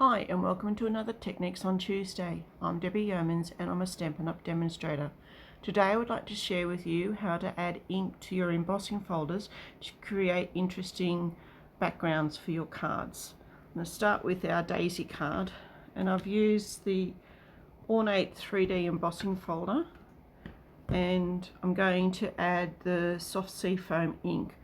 Hi and welcome to another Techniques on Tuesday. I'm Debbie Yeomans and I'm a Stampin' Up! Demonstrator. Today I would like to share with you how to add ink to your embossing folders to create interesting backgrounds for your cards. I'm going to start with our daisy card, and I've used the Ornate 3D embossing folder, and I'm going to add the soft seafoam ink.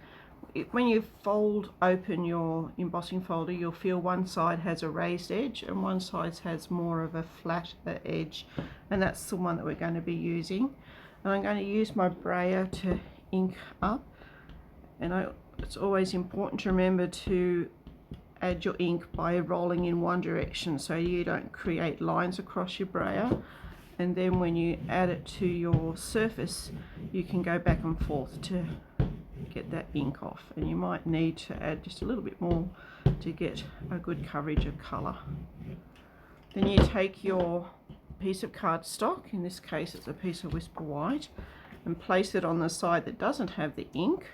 When you fold open your embossing folder, you'll feel one side has a raised edge and one side has more of a flat edge, and that's the one that we're going to be using. And I'm going to use my brayer to ink up, and it's always important to remember to add your ink by rolling in one direction so you don't create lines across your brayer, and then when you add it to your surface you can go back and forth to get that ink off, and you might need to add just a little bit more to get a good coverage of colour. Then you take your piece of cardstock, in this case it's a piece of Whisper White, and place it on the side that doesn't have the ink.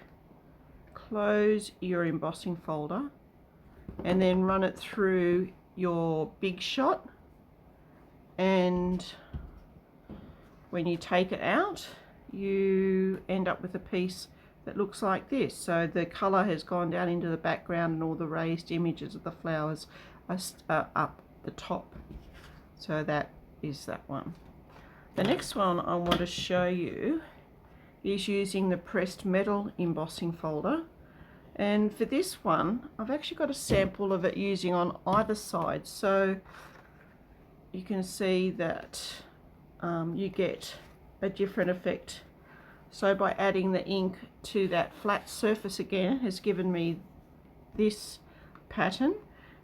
Close your embossing folder and then run it through your Big Shot, and when you take it out you end up with a piece that looks like this. So the colour has gone down into the background and all the raised images of the flowers are up the top. So that is that one. The next one I want to show you is using the pressed metal embossing folder, and for this one I've actually got a sample of it using on either side, so you can see that you get a different effect. So by adding the ink to that flat surface again has given me this pattern,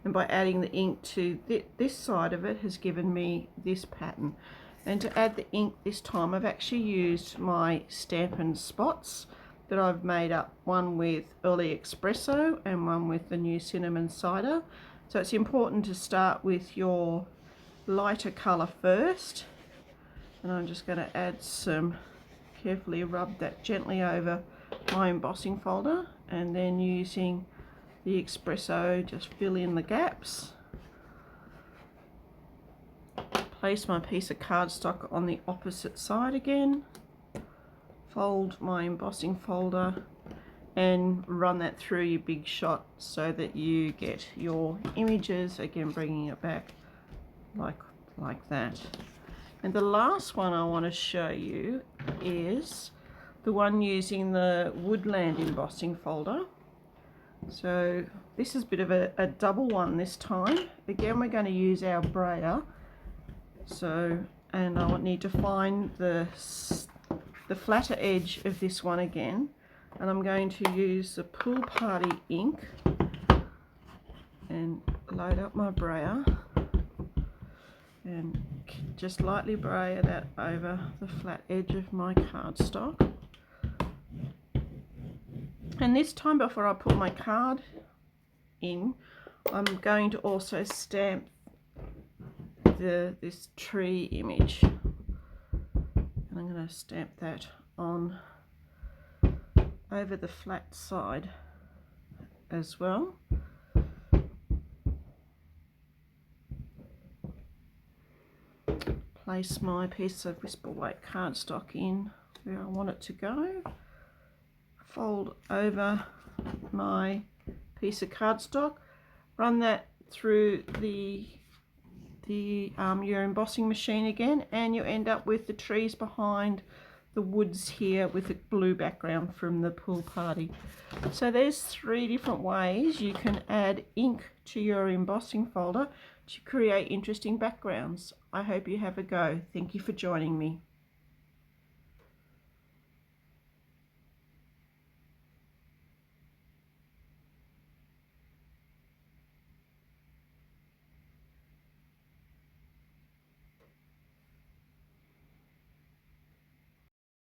and by adding the ink to this side of it has given me this pattern. And to add the ink this time I've actually used my Stampin' Spots that I've made up, one with Early Espresso and one with the new Cinnamon Cider. So it's important to start with your lighter colour first, and I'm just going to add some, carefully rub that gently over my embossing folder, and then using the espresso just fill in the gaps. Place my piece of cardstock on the opposite side again, fold my embossing folder and run that through your Big Shot so that you get your images, again bringing it back like that. And the last one I want to show you is the one using the Woodland embossing folder. So this is a bit of a double one this time. Again, we're going to use our brayer. So, and I need to find the flatter edge of this one again. And I'm going to use the Pool Party ink and load up my brayer and just lightly brayer that over the flat edge of my cardstock. And this time, before I put my card in, I'm going to also stamp this tree image, and I'm going to stamp that on over the flat side as well. Place my piece of Whisper White cardstock in where I want it to go. Fold over my piece of cardstock, run that through your embossing machine again, and you end up with the trees behind the woods here with a blue background from the Pool Party. So there's 3 different ways you can add ink to your embossing folder to create interesting backgrounds. I hope you have a go. Thank you for joining me.